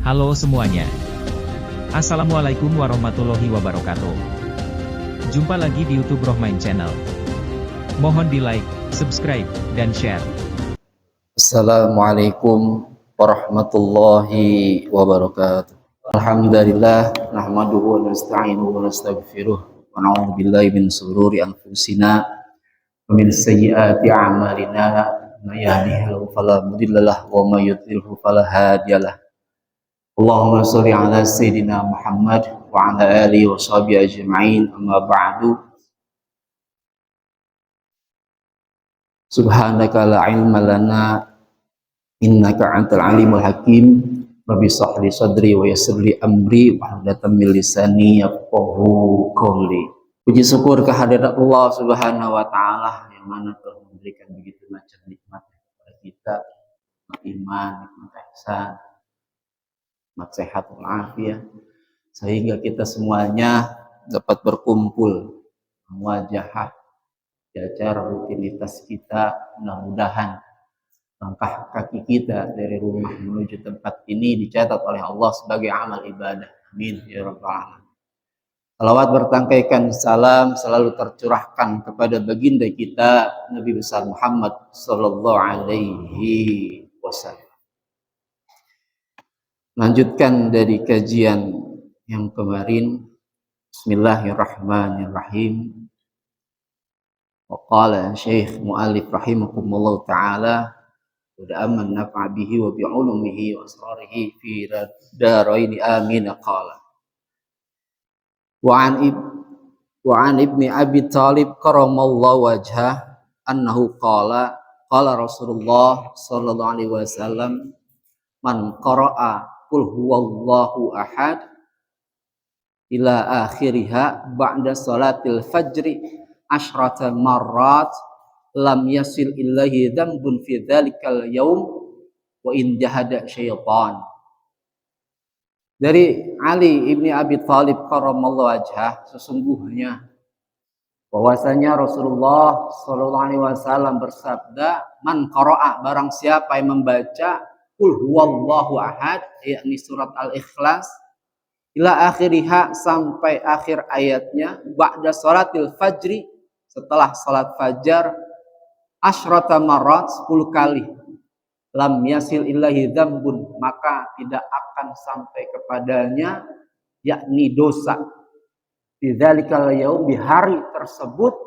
Halo semuanya. Assalamualaikum warahmatullahi wabarakatuh. Jumpa lagi di YouTube Rohmain Channel. Mohon di like, subscribe, dan share. Assalamualaikum warahmatullahi wabarakatuh. Alhamdulillah nahmaduhu wa nasta'inuhu wa nastaghfiruh wa na'udzu billahi min shururi anfusina wa min sayyiati a'malina may yahdihillahu fala mudilla lahu wa may yudlilhu fala hadiyalah. Allahumma shalli ala sayyidina Muhammad wa ala alihi wa sahbihi ajma'in, amma ba'du. Subhanaka la ilma lana innaka antal alimul hakim. Rabbi shrah li sadri wa yassir li amri wahlul min lisani yafqahu qawli. Puji syukur kehadirat Allah Subhanahu wa taala yang mana telah memberikan begitu macam nikmat kepada kita, nikmat iman, nikmat ihsan, nikmat sehat walafiat, sehingga kita semuanya dapat berkumpul muwajahah di acara rutinitas kita. Mudah-mudahan langkah kaki kita dari rumah menuju tempat ini dicatat oleh Allah sebagai amal ibadah. Amin ya rabbal alamin. Salawat bertangkaikan salam selalu tercurahkan kepada baginda kita Nabi besar Muhammad sallallahu alaihi wasallam. Lanjutkan dari kajian yang kemarin. Bismillahirrahmanirrahim. Wa qala Syekh Mu'allif rahimakumullah ta'ala wa aman nafa'a bihi wa bi'ulumihi wa asrarihi fi daraini amin. Qala wa an ibni Abi Talib karamallahu wajhah annahu qala Rasulullah sallallahu alaihi wasallam man qara'a qul huwallahu ahad ila akhiriha ba'da salatil fajri asyrata marrat lam yasil illahi dzambun fi dzalikal yaum wa in jahada syaitan. Dari Ali ibni Abi Thalib karamallahu wajhah, sesungguhnya bahwasanya Rasulullah sallallahu alaihi wasallam bersabda, man qara'a, barang siapa yang membaca qul huwallahu ahad, yakni surat Al-Ikhlas, ila akhiriha, sampai akhir ayatnya, ba'da salatil fajri, setelah salat fajar, asyrata marrat, 10 kali, lam yasil illahi dzambun, maka tidak akan sampai kepadanya yakni dosa di dzalikal yaum, di hari tersebut,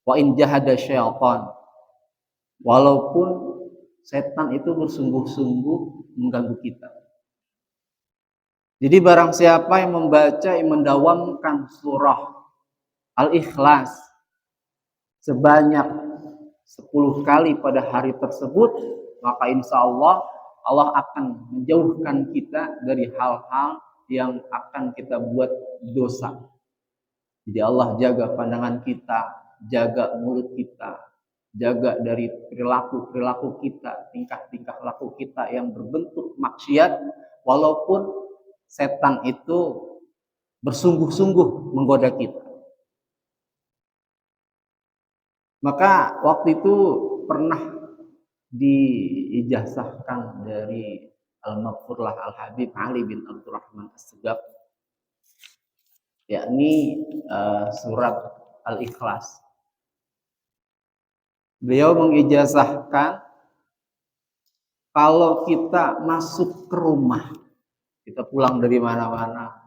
wa in jahada syaitan, walaupun setan itu bersungguh-sungguh mengganggu kita. Jadi barang siapa yang membaca, yang mendawamkan surah Al-Ikhlas sebanyak 10 kali pada hari tersebut, maka insya Allah Allah akan menjauhkan kita dari hal-hal yang akan kita buat dosa. Jadi Allah jaga pandangan kita, jaga mulut kita, jaga dari perilaku kita, tingkah-tingkah laku kita yang berbentuk maksiat, walaupun setan itu bersungguh-sungguh menggoda kita. Maka waktu itu pernah diijazahkan dari Al-Maghfurlah Al-Habib Ali bin Abdurrahman As-Segaf, yakni surat Al-Ikhlas. Beliau mengijazahkan kalau kita masuk ke rumah, kita pulang dari mana-mana,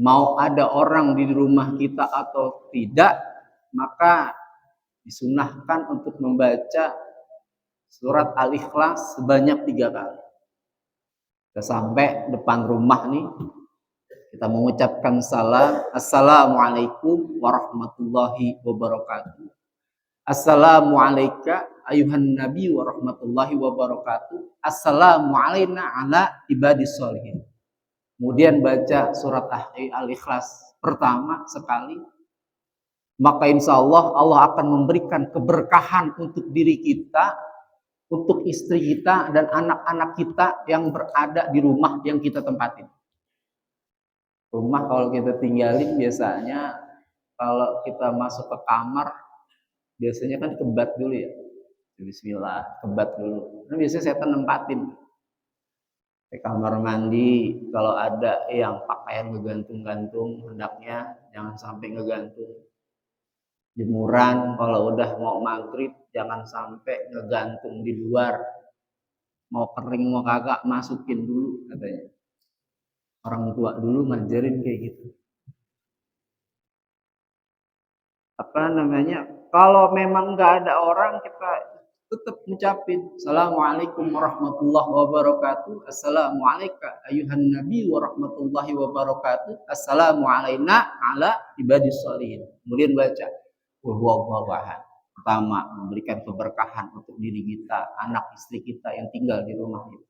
mau ada orang di rumah kita atau tidak, maka disunahkan untuk membaca surat Al-Ikhlas sebanyak 3 kali. Kita sampai depan rumah nih, kita mengucapkan salam, assalamualaikum warahmatullahi wabarakatuh. Assalamualaikum ayuhan nabi warahmatullahi wabarakatuh. Assalamu alaina ala ibadis sholihin. Kemudian baca surat Al-Ikhlas pertama sekali, maka insya Allah Allah akan memberikan keberkahan untuk diri kita, untuk istri kita, dan anak-anak kita yang berada di rumah yang kita tempatin. Rumah kalau kita tinggalin, biasanya kalau kita masuk ke kamar, biasanya kan kebat dulu ya. Bismillah, kebat dulu. Nah, biasanya setan nempatin. Di kamar mandi kalau ada yang pakaian ngegantung-gantung, hendaknya jangan sampai ngegantung. Jemuran kalau udah mau maghrib jangan sampai ngegantung di luar. Mau kering mau kagak masukin dulu katanya. Orang tua dulu ngajarin kayak gitu. Apa namanya? Kalau memang nggak ada orang, kita tetap ngucapin Assalamualaikum warahmatullahi wabarakatuh. Assalamualaikum ayuhan nabi warahmatullahi wabarakatuh. Assalamu alaina ala ibadis sholihin. Kemudian baca qul huwallahu ahad. Pertama, memberikan keberkahan untuk diri kita, anak istri kita yang tinggal di rumah itu.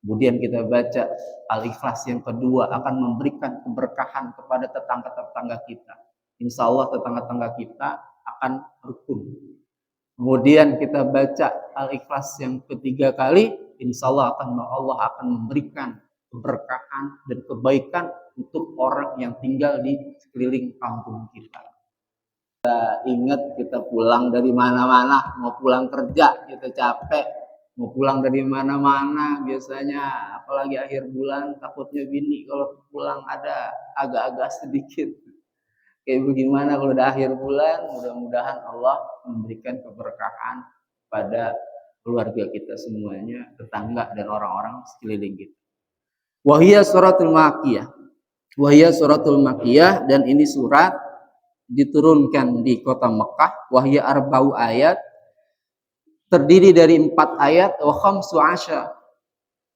Kemudian kita baca Al-Ikhlas yang kedua, akan memberikan keberkahan kepada tetangga-tetangga kita. Insya Allah tetangga-tetangga kita akan rukun. Kemudian kita baca Al-Ikhlas yang ketiga kali, insya Allah akan memberikan keberkahan dan kebaikan untuk orang yang tinggal di sekeliling kampung kita. Kita ingat kita pulang dari mana-mana, mau pulang kerja kita capek, mau pulang dari mana-mana biasanya, apalagi akhir bulan takutnya bini kalau pulang ada agak-agak sedikit. Kayak bagaimana kalau udah akhir bulan, mudah-mudahan Allah memberikan keberkahan pada keluarga kita semuanya, tetangga dan orang-orang sekeliling kita. Wahia suratul Makkiyah. Wahia suratul Makkiyah, dan ini surat diturunkan di kota Mekah. Wahia arba'u ayat, terdiri dari 4 ayat. Wa khamsu asya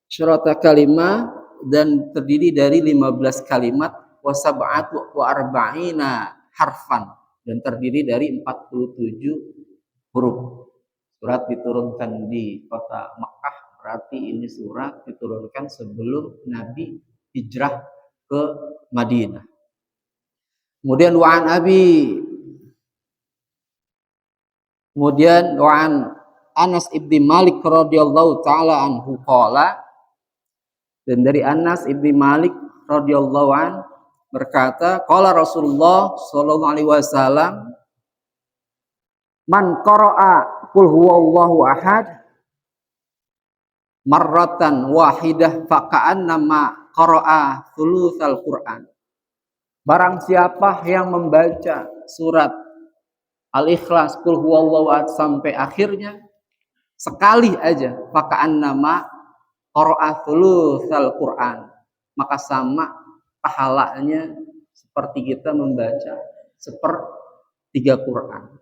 syurata kalimah, dan terdiri dari 15 kalimat. Wa sab'atu wa arba'ina harfan, dan terdiri dari 47 huruf. Surat diturunkan di kota Mekah, berarti ini surat diturunkan sebelum Nabi hijrah ke Madinah. Kemudian wa'an Anas ibni Malik radhiyallahu taala anhu qala, dan dari Anas ibni Malik radhiyallahu an berkata, qala Rasulullah sallallahu alaihi wasallam, man qara'a qul huwallahu ahad marratan wahidah faka'annama qara'a thulutsal Qur'an. Barang siapa yang membaca surat Al-Ikhlas qul huwallahu ahad sampai akhirnya sekali aja, faka'annama qara'a thulutsal Qur'an, maka sama pahalanya seperti kita membaca sepertiga Quran.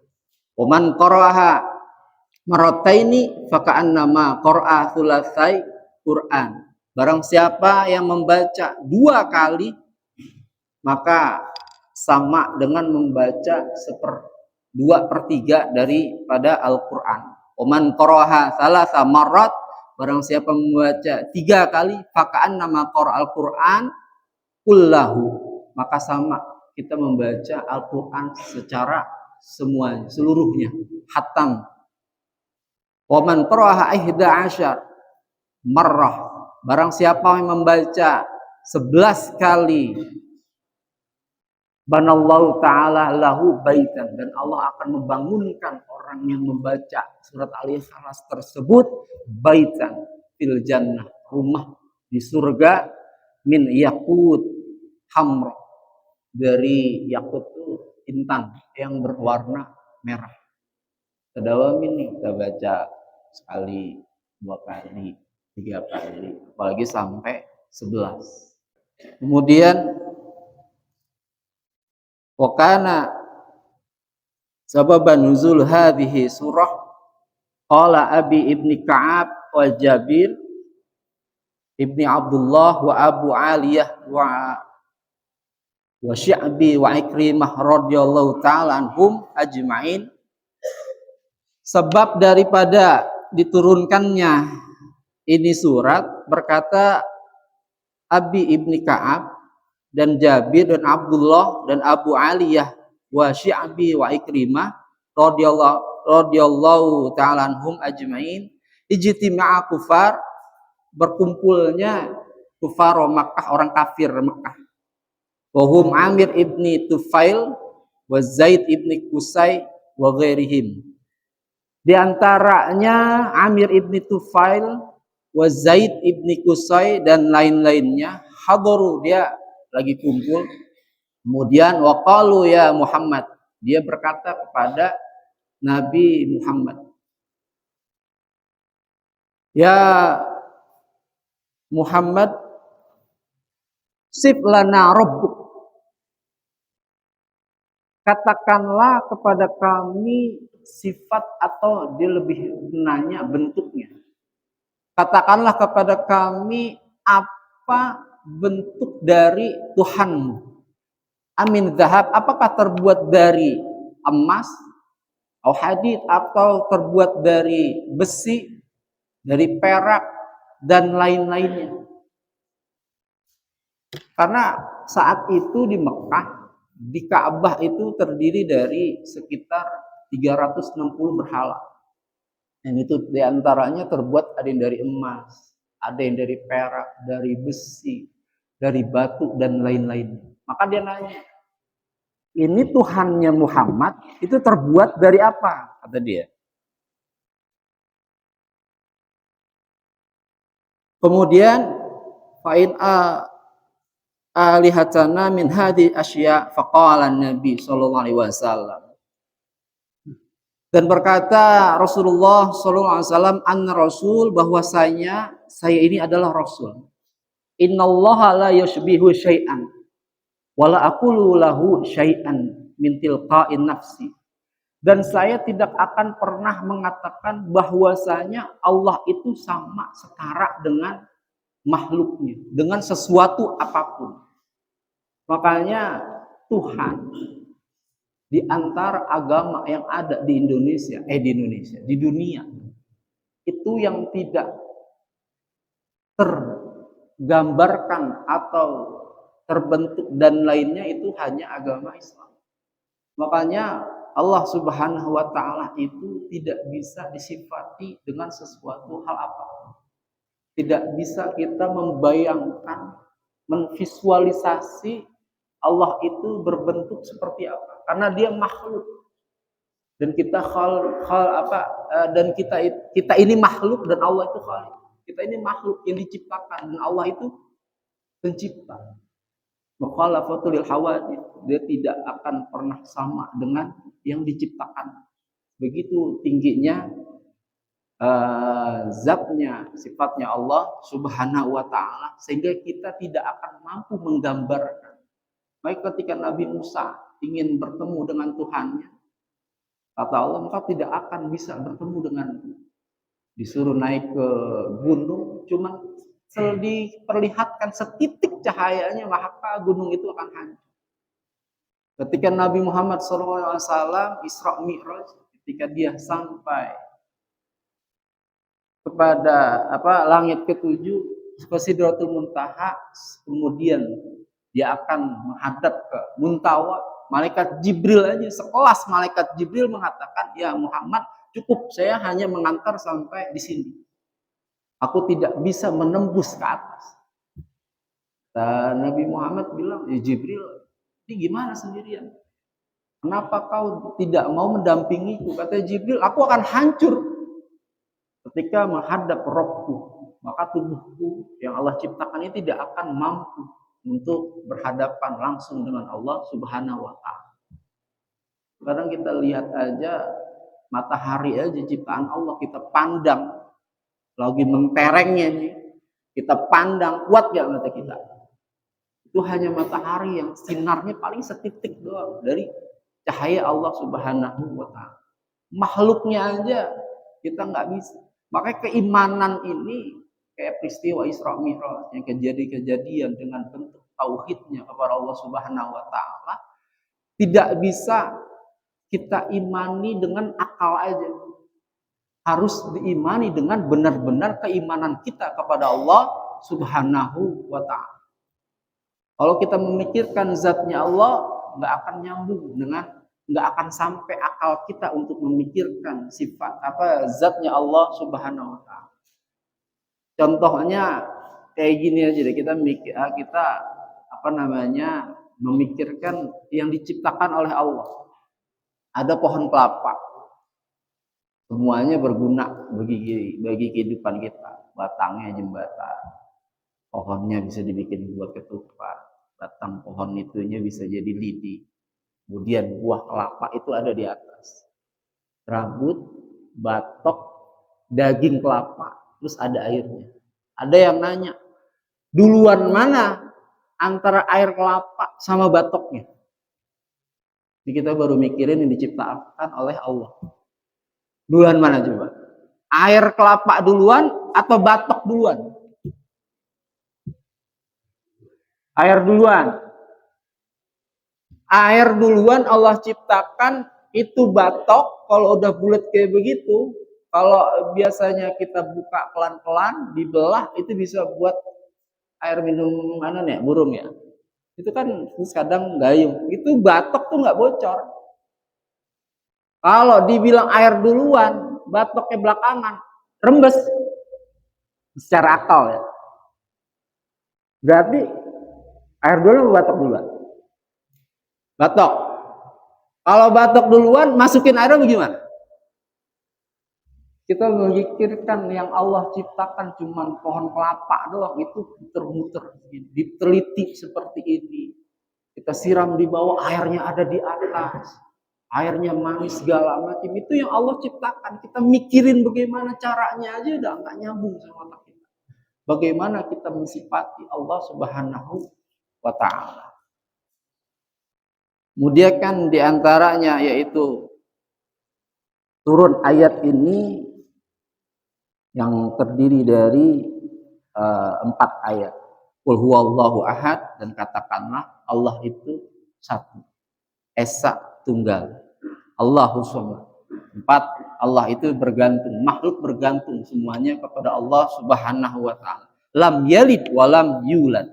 Waman qara'aha marrataini faka'annama qara'a thulatsai Quran. Barang siapa yang membaca 2 kali, maka sama dengan membaca 2/3 daripada Al-Quran. Waman qara'aha thalatsa marrat, barang siapa membaca 3 kali, faka'annama qara'al Quran kullahu, maka sama kita membaca Al-Quran secara seluruhnya, hatam. Waman qara'aha 11 marrah, barang siapa yang membaca 11 kali, banallahu ta'ala lahu baitan, dan Allah akan membangunkan orang yang membaca surat Al-Ikhlas tersebut baitan fil jannah, rumah di surga, min yakut hamra, dari yakut itu intan yang berwarna merah. Tadawamin nih, kita baca sekali, 2 kali, 3 kali, apalagi sampai 11. Kemudian wakana sababan nuzul hadhihi surah qala Abi ibni Ka'ab wa Jabir ibni Abdullah wa Abu Aliyah wa Sya'bi wa Ikrimah radhiyallahu ta'ala anhum ajma'in. Sebab daripada diturunkannya ini surat, berkata Abi ibni Ka'ab dan Jabir dan Abdullah dan Abu Aliyah wa Sya'bi wa Ikrimah radhiyallahu ta'ala anhum ajma'in, ijtima'a kufar, berkumpulnya kufar Makkah, orang kafir Makkah. Wa hum Amir ibni Tufail wa Zaid ibni Qusay wa ghairihim. Di antaranya Amir ibni Tufail wa Zaid ibni Qusay dan lain-lainnya, hadaru, dia lagi kumpul. Kemudian waqalu ya Muhammad, dia berkata kepada Nabi Muhammad, ya Muhammad, sif lana rabbuk, katakanlah kepada kami sifat, atau dia lebih nanya bentuknya. Katakanlah kepada kami apa bentuk dari Tuhanmu. Amin zahab, apakah terbuat dari emas, atau hadid, atau terbuat dari besi, dari perak, dan lain-lainnya. Karena saat itu di Mekah, di Ka'bah itu terdiri dari sekitar 360 berhala. Dan itu diantaranya terbuat ada yang dari emas, ada yang dari perak, dari besi, dari batu, dan lain-lainnya. Maka dia nanya, ini Tuhannya Muhammad itu terbuat dari apa? Kata dia. Kemudian fa'in alihatana min hadi asya, faqala Nabi sallallahu alaihi wasallam, dan berkata Rasulullah sallallahu alaihi wasallam, anna rasul, bahwasanya saya ini adalah rasul. Innallaha la yushbihu syai'an wala aqulu lahu syai'an min tilqa'in nafsi. Dan saya tidak akan pernah mengatakan bahwasanya Allah itu sama, setara dengan makhluknya, dengan sesuatu apapun. Makanya Tuhan di antara agama yang ada di Indonesia, di dunia, itu yang tidak tergambarkan atau terbentuk dan lainnya itu hanya agama Islam. Makanya Allah Subhanahu wa taala itu tidak bisa disifati dengan sesuatu hal apapun. Tidak bisa kita membayangkan, menvisualisasi Allah itu berbentuk seperti apa. Karena dia makhluk, dan kita kita ini makhluk dan Allah itu khaliq. Kita ini makhluk yang diciptakan dan Allah itu pencipta. Mukhalafatul hawadits, dia tidak akan pernah sama dengan yang diciptakan. Begitu tingginya zatnya, sifatnya Allah Subhanahu wa taala, sehingga kita tidak akan mampu menggambarkan. Baik ketika Nabi Musa ingin bertemu dengan Tuhannya, kata Allah, engkau tidak akan bisa bertemu denganku. Disuruh naik ke gunung, cuma diperlihatkan setitik cahayanya, maka gunung itu akan hancur. Ketika Nabi Muhammad SAW Isra Mi'raj, ketika dia sampai kepada langit ketujuh, ke Sidratul Muntaha, kemudian dia akan menghadap ke Muntawa. Malaikat Jibril aja, sekelas malaikat Jibril mengatakan, ya Muhammad, cukup, saya hanya mengantar sampai di sini. Aku tidak bisa menembus ke atas. Dan Nabi Muhammad bilang, ya Jibril, ini gimana sendirian? Kenapa kau tidak mau mendampingiku? Kata Jibril, aku akan hancur ketika menghadap Rabbku. Maka tubuhku yang Allah ciptakan ini tidak akan mampu untuk berhadapan langsung dengan Allah Subhanahu wa taala. Kadang kita lihat aja matahari aja ciptaan Allah, kita pandang lagi menterengnya nih, kita pandang, kuat gak mata kita? Itu hanya matahari yang sinarnya paling setitik doang dari cahaya Allah Subhanahu wa taala. Makhluknya aja kita nggak bisa. Makanya keimanan ini kayak peristiwa Isra Mi'raj, yang kejadian dengan bentuk tauhidnya kepada Allah Subhanahu wa taala, tidak bisa kita imani dengan akal aja. Harus diimani dengan benar-benar keimanan kita kepada Allah Subhanahu wa taala. Kalau kita memikirkan zatnya Allah, nggak akan nyambung dengan, nggak akan sampai akal kita untuk memikirkan sifat zatnya Allah Subhanahu wa taala. Contohnya kayak gini aja deh, kita memikirkan yang diciptakan oleh Allah. Ada pohon kelapa, semuanya berguna bagi kehidupan kita. batangnya jembatan, pohonnya bisa dibikin buat ketupat, batang pohon itunya bisa jadi lidi, kemudian buah kelapa itu ada di atas, rambut, batok, daging kelapa, terus ada airnya. Ada yang nanya, duluan mana antara air kelapa sama batoknya? Jadi kita baru mikirin yang diciptakan oleh Allah. Duluan mana coba? Air kelapa duluan atau batok duluan? Air duluan. Air duluan Allah ciptakan, itu batok kalau udah bulat kayak begitu, kalau biasanya kita buka pelan-pelan, dibelah, itu bisa buat air minum mana nih, burung ya. Itu kan kadang gayung. Itu batok tuh nggak bocor. Kalau dibilang air duluan, batoknya belakangan, rembes. Secara akal ya. Berarti air duluan atau batok duluan? Batok. Kalau batok duluan, masukin airnya bagaimana? Kita memikirkan yang Allah ciptakan cuma pohon kelapa doang, itu muter-muter, diteliti seperti ini. Kita siram di bawah, airnya ada di atas. Airnya manis segala macam, itu yang Allah ciptakan. Kita mikirin bagaimana caranya aja udah nggak nyambung sama otak kita. Bagaimana kita mensifati Allah Subhanahu wa ta'ala. Kemudian kan diantaranya yaitu turun ayat ini yang terdiri dari 4 ayat. Qul huwallahu ahad, dan katakanlah Allah itu satu, esa, tunggal. Allahu samad. 4, Allah itu bergantung, makhluk bergantung semuanya kepada Allah Subhanahu wa ta'ala. Lam yalid wa lam yulad,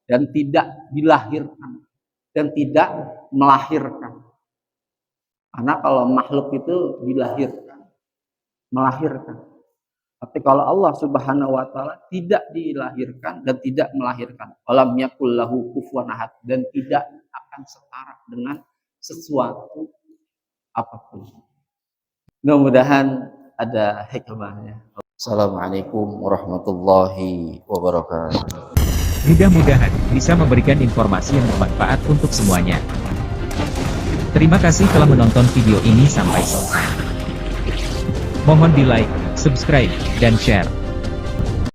dan tidak dilahirkan dan tidak melahirkan. Karena kalau makhluk itu dilahirkan, melahirkan. Tapi kalau Allah Subhanahu wa ta'ala tidak dilahirkan dan tidak melahirkan. Walam yakul lahu kufuwan ahad, dan tidak akan setara dengan sesuatu apapun. Mudah-mudahan ada hikmahnya. Assalamualaikum warahmatullahi wabarakatuh. Mudah-mudahan bisa memberikan informasi yang bermanfaat untuk semuanya. Terima kasih telah menonton video ini sampai selesai. Mohon di like, subscribe, dan share.